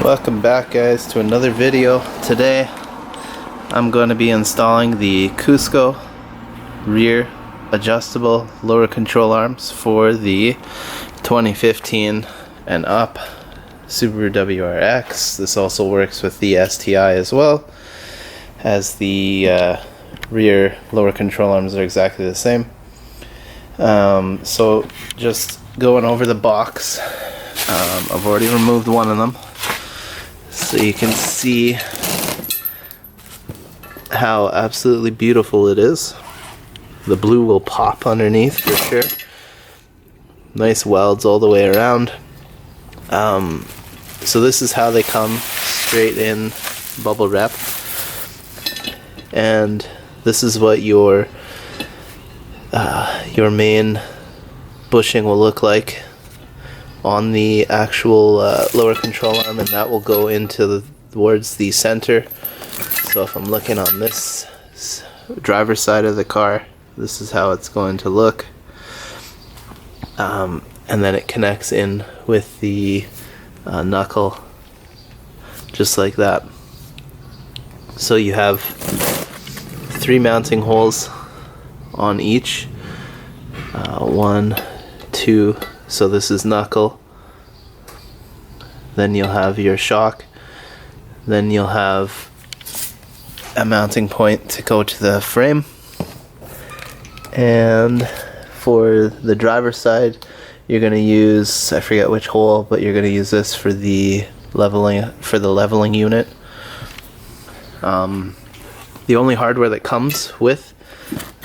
Welcome back, guys, to another video. Today I'm going to be installing the Cusco rear adjustable lower control arms for the 2015 and up Subaru WRX. This also works with the STI as well, as the rear lower control arms are exactly the same. So just going over the box, I've already removed one of them, so you can see how absolutely beautiful it is. The blue will pop underneath for sure. Nice welds all the way around. So this is how they come, straight in bubble wrap, and this is what your main bushing will look like on the actual lower control arm, and that will go into towards the center. So if I'm looking on this driver's side of the car, this is how it's going to look, and then it connects in with the knuckle just like that. So you have 3 mounting holes on each, 1, 2, so this is knuckle, then you'll have your shock, then you'll have a mounting point to go to the frame, and for the driver's side you're going to use, I forget which hole, but you're going to use this for the leveling unit. The only hardware that comes with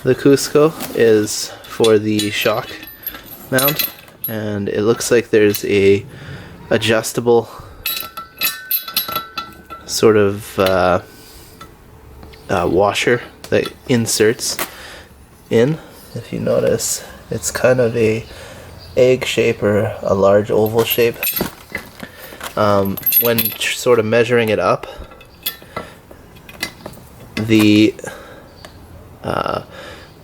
the Cusco is for the shock mount, and it looks like there's a adjustable sort of washer that inserts in. If you notice, it's kind of a egg shape or a large oval shape. When sort of measuring it up, the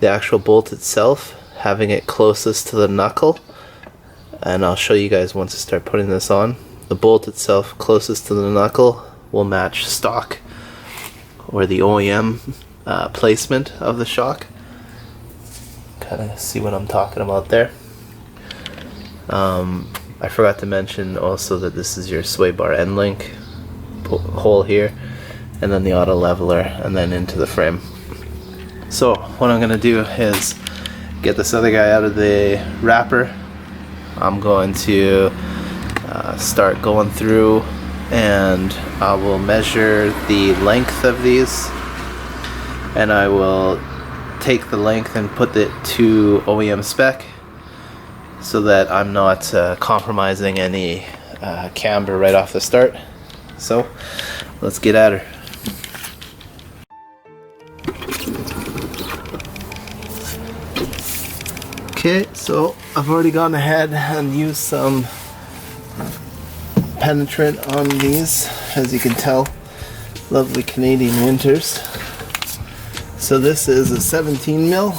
actual bolt itself, having it closest to the knuckle, and I'll show you guys once I start putting this on, the bolt itself closest to the knuckle will match stock or the OEM placement of the shock. Kind of see what I'm talking about there. I forgot to mention also that this is your sway bar Endlink hole here, and then the auto leveler, and then into the frame. So what I'm gonna do is get this other guy out of the wrapper. I'm going to start going through, and I will measure the length of these, and I will take the length and put it to OEM spec, so that I'm not compromising any camber right off the start. So let's get at her. Okay, so I've already gone ahead and used some penetrant on these, as you can tell, lovely Canadian winters. So this is a 17 mil.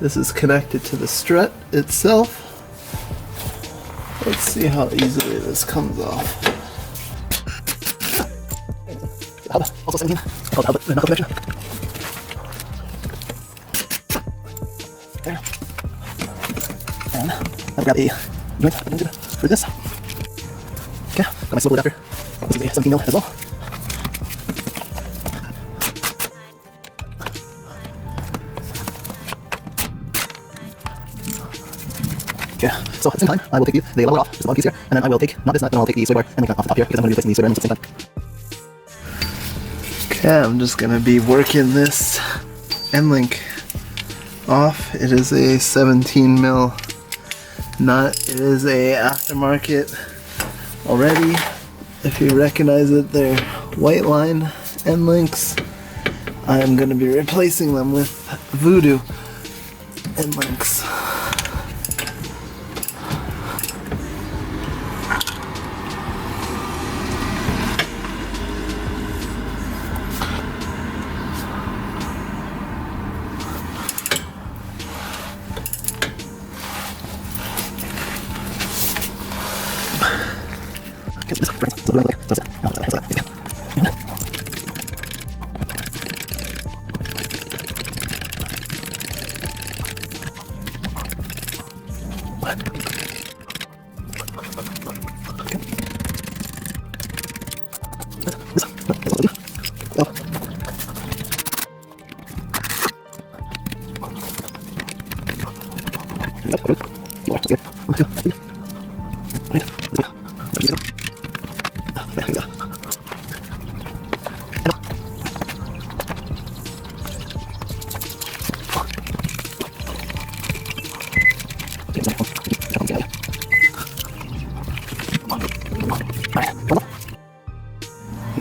This is connected to the strut itself. Let's see how easily this comes off. Also 17. Knuckle connection. There. And I'll grab a joint for this. Okay, got my swivel adapter. This is a 17 mil as well. Okay, so at the same time, I will take the leveler off, just the bottom piece here, and then I will take, not this nut, then I'll take the sway bar and link off the top here, because I'm going to be replacing the sway bar at the same time. Okay, I'm just going to be working this Endlink off. It is a 17 mil nut. It is a aftermarket already. If you recognize it, they're white line Endlinks. I am going to be replacing them with Voodoo Endlinks.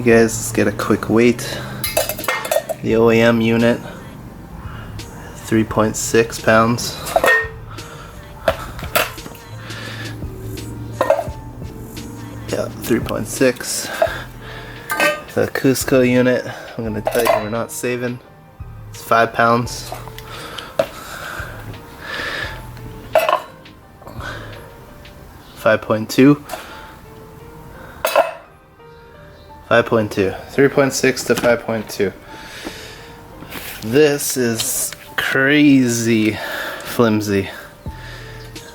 You guys, let's get a quick weight. The OEM unit, 3.6 pounds. Yeah, 3.6. The Cusco unit, I'm gonna tell you we're not saving. It's 5 pounds. $5.2. 5.2. 3.6 to 5.2. This is crazy flimsy.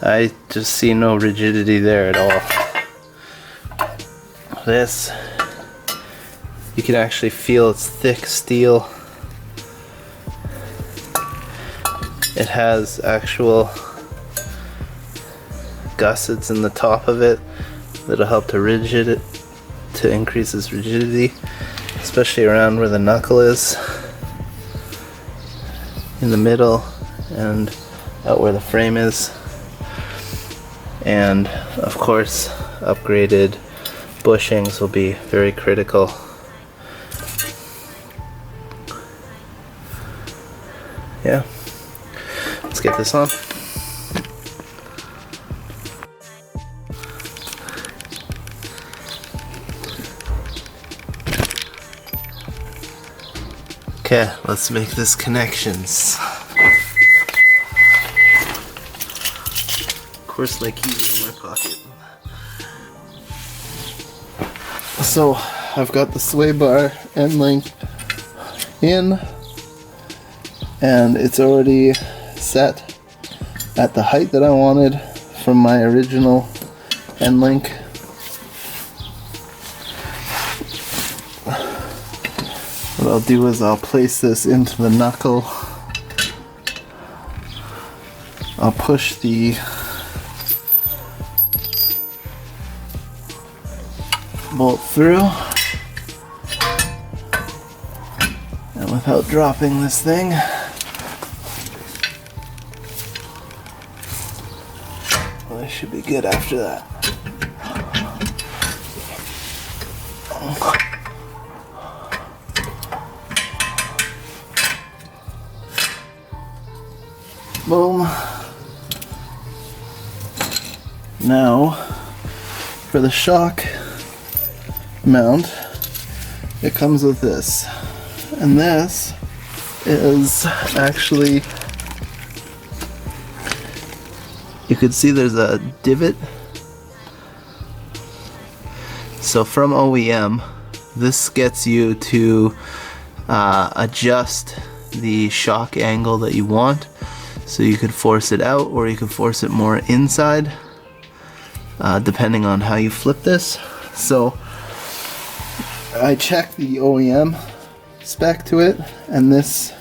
I just see no rigidity there at all. This, you can actually feel it's thick steel. It has actual gussets in the top of it that'll help to increase its rigidity, especially around where the knuckle is, in the middle, and out where the frame is. And of course, upgraded bushings will be very critical. Yeah, let's get this on. Okay, let's make this connections. Of course, my keys in my pocket. So, I've got the sway bar Endlink in, and it's already set at the height that I wanted from my original Endlink. What I'll do is I'll place this into the knuckle. I'll push the bolt through, and without dropping this thing, well, I should be good after that. Boom. Now, for the shock mount, it comes with this. And this is actually, you can see there's a divot. So from OEM, this gets you to adjust the shock angle that you want. So you could force it out, or you could force it more inside, depending on how you flip this. So I checked the OEM spec to it, and this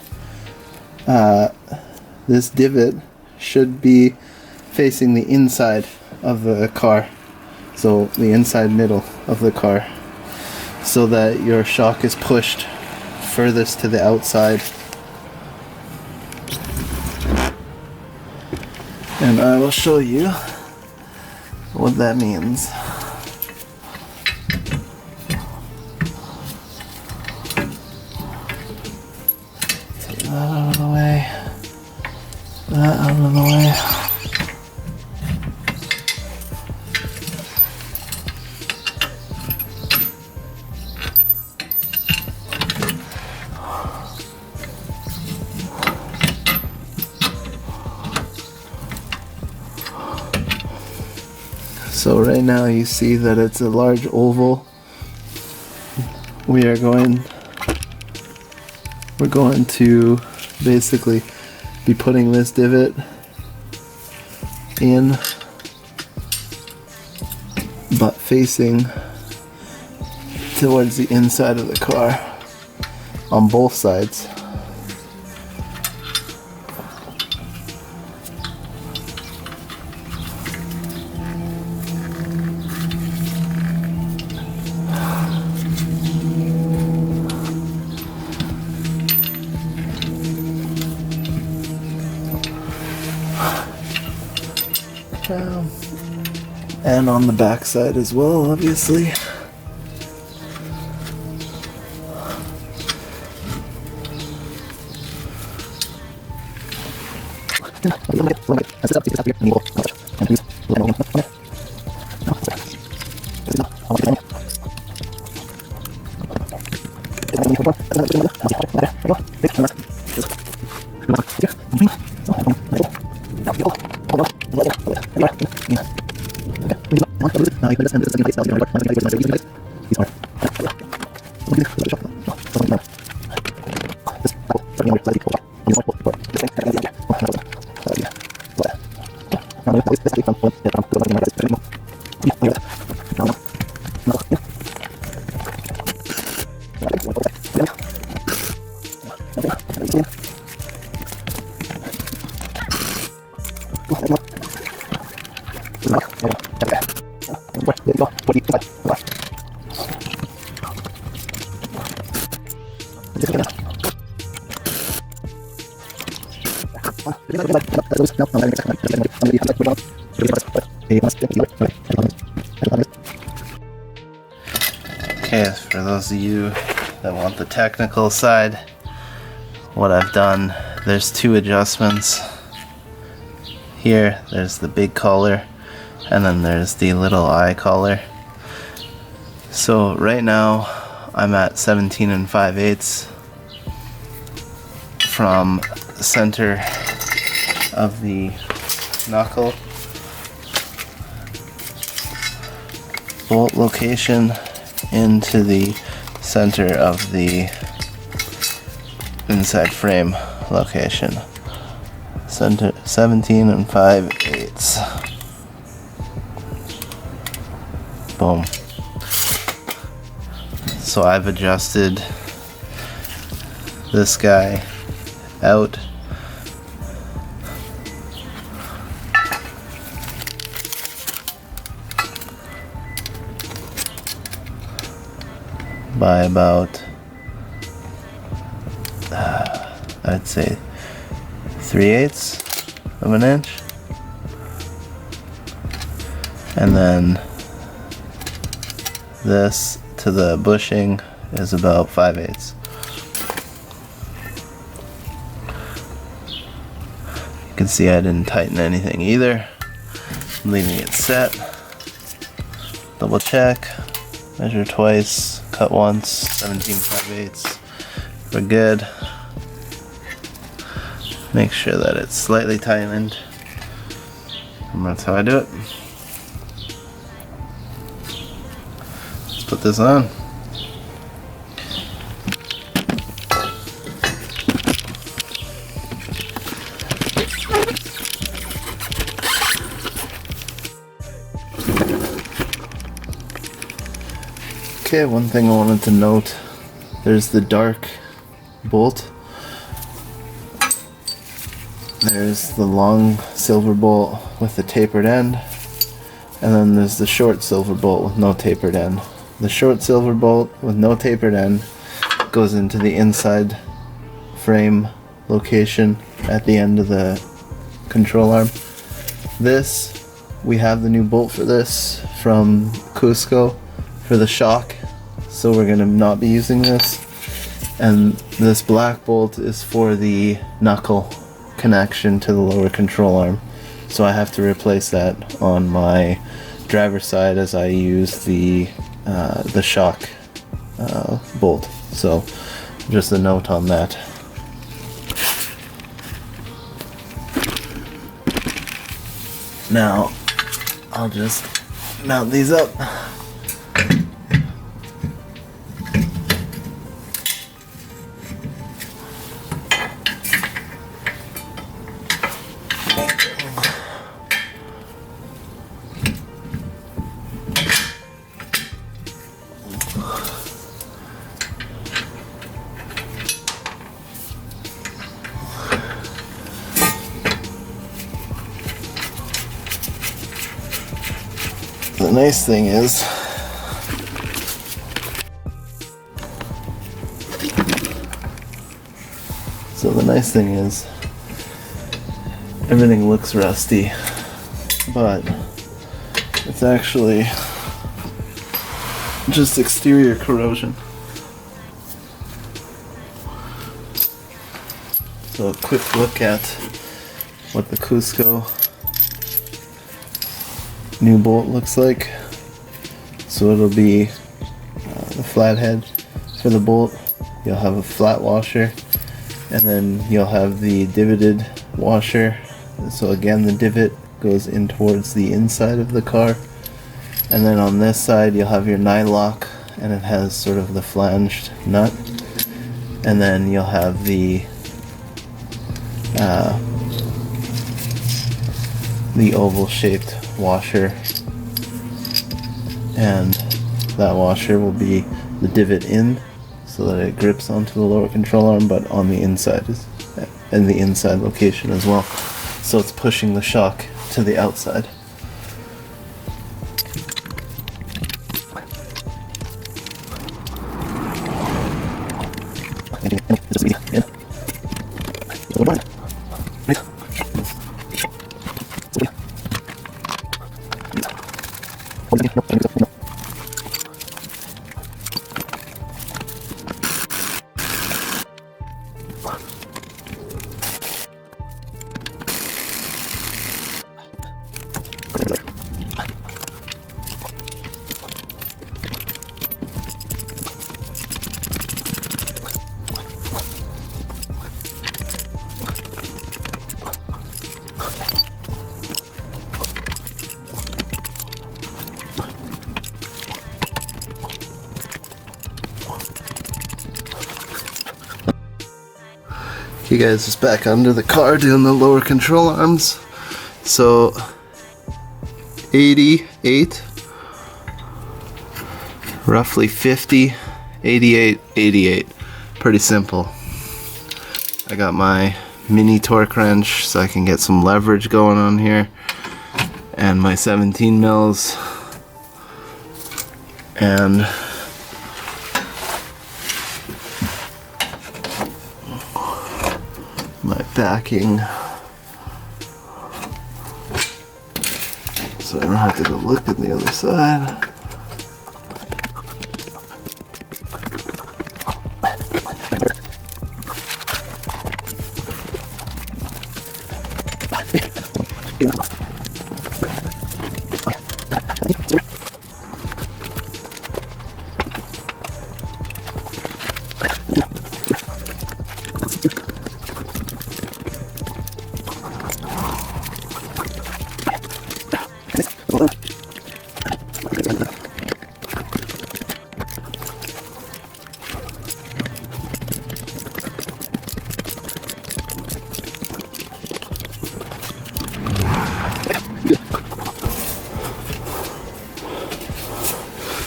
this divot should be facing the inside of the car, so the inside middle of the car, so that your shock is pushed furthest to the outside. And I will show you what that means. Take that out of the way. That out of the way. So right now you see that it's a large oval. We're going to basically be putting this divot in, but facing towards the inside of the car on both sides. And on the back side as well, obviously. Okay, for those of you that want the technical side, what I've done, there's two adjustments. Here, there's the big collar, and then there's the little eye collar. So right now, I'm at 17 5/8 from the center of the knuckle bolt location into the center of the inside frame location. Center 17 5/8. Boom. So I've adjusted this guy out by about I'd say 3/8 of an inch, and then this to the bushing is about 5/8. You can see I didn't tighten anything either. I'm leaving it set. Double check, measure twice, cut once, 17 5/8. We're good. Make sure that it's slightly tightened. And that's how I do it. Let's put this on. Okay, one thing I wanted to note, there's the dark bolt. There's the long silver bolt with the tapered end, and then there's the short silver bolt with no tapered end. The short silver bolt with no tapered end goes into the inside frame location at the end of the control arm. This, we have the new bolt for this from Cusco for the shock, so we're going to not be using this. And this black bolt is for the knuckle connection to the lower control arm, so I have to replace that on my driver's side as I use the shock bolt. So just a note on that. Now I'll just mount these up. The nice thing is, everything looks rusty, but it's actually just exterior corrosion. So a quick look at what the Cusco new bolt looks like. So it'll be the flathead for the bolt. You'll have a flat washer, and then you'll have the divoted washer. So again, the divot goes in towards the inside of the car, and then on this side you'll have your nylock, and it has sort of the flanged nut, and then you'll have the oval shaped washer, and that washer will be the divot in so that it grips onto the lower control arm, but on the inside in the inside location as well, so it's pushing the shock to the outside. You guys, just back under the car doing the lower control arms. So 88, roughly 50, 88, 88. Pretty simple. I got my mini torque wrench so I can get some leverage going on here, and my 17 mils, and my backing, so I don't have to go look at the other side.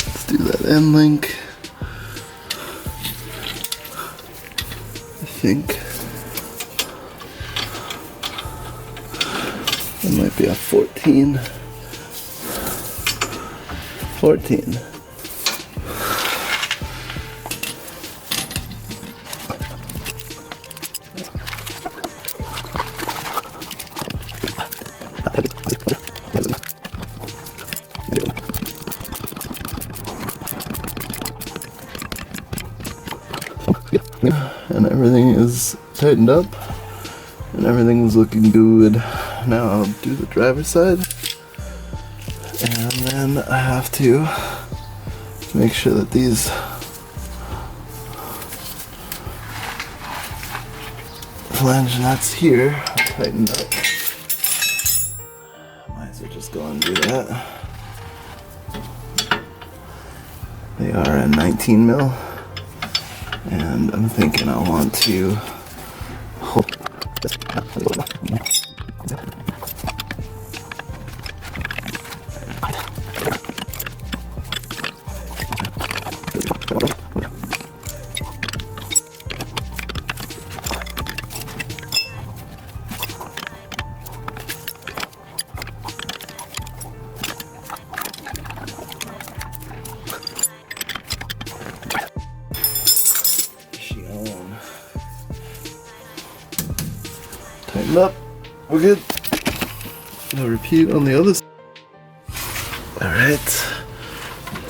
Let's do that Endlink. I think it might be a 14. 14. And everything is tightened up, and everything is looking good. Now I'll do the driver's side, and then I have to make sure that these flange nuts here are tightened up. Might as well just go and do that. They are a 19 mil, and I'm thinking I want to hold this. Tighten up. We're good. I'll repeat on the other side. Alright.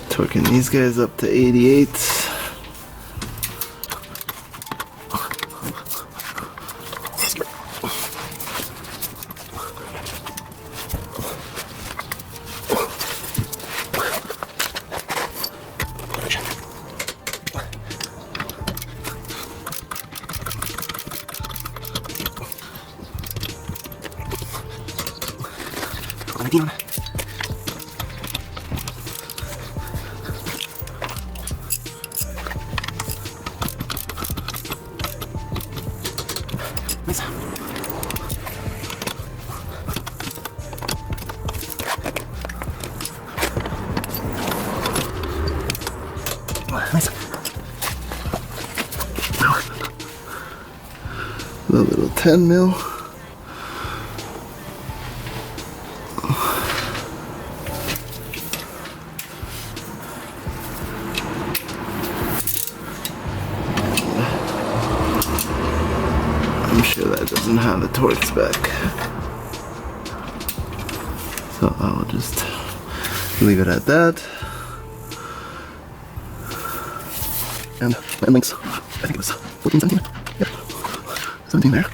Torquing these guys up to 88. A little 10 mil. I'm sure that doesn't have the torque spec, so I'll just leave it at that. And my links, I think it was 14, 17. Yep, 17 there.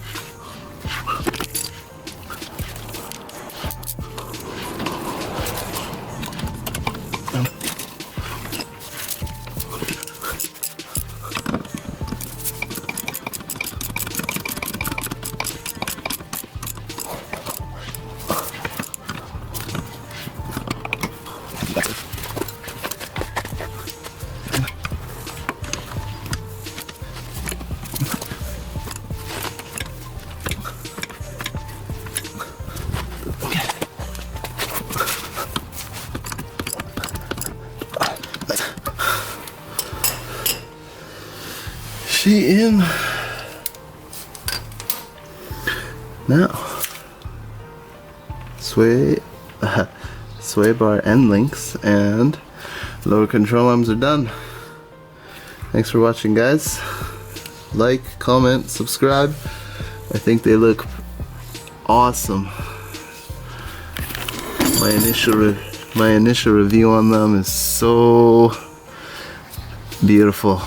She in. Now, sway bar end links and lower control arms are done. Thanks for watching, guys. Like, comment, subscribe. I think they look awesome. My initial review on them is so beautiful.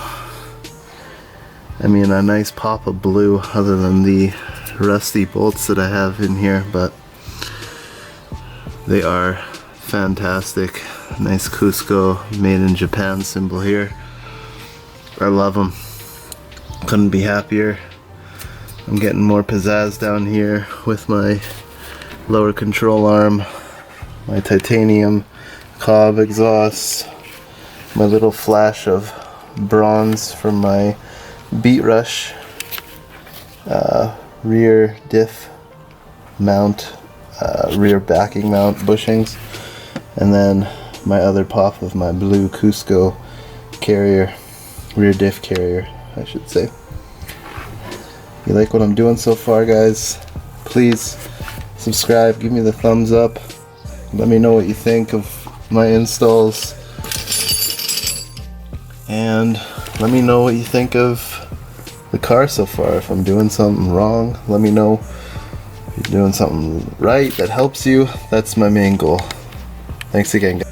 I mean, a nice pop of blue other than the rusty bolts that I have in here, but they are fantastic. Nice Cusco made in Japan symbol here. I love them. Couldn't be happier. I'm getting more pizzazz down here with my lower control arm, my titanium cob exhaust, my little flash of bronze from my Beat Rush rear diff mount, rear backing mount bushings, and then my other pop of my blue Cusco carrier, rear diff carrier, I should say. You like what I'm doing so far, guys? Please subscribe, give me the thumbs up, let me know what you think of my installs, and let me know what you think of the car so far. If I'm doing something wrong, let me know. If you're doing something right that helps you, that's my main goal. Thanks again, guys.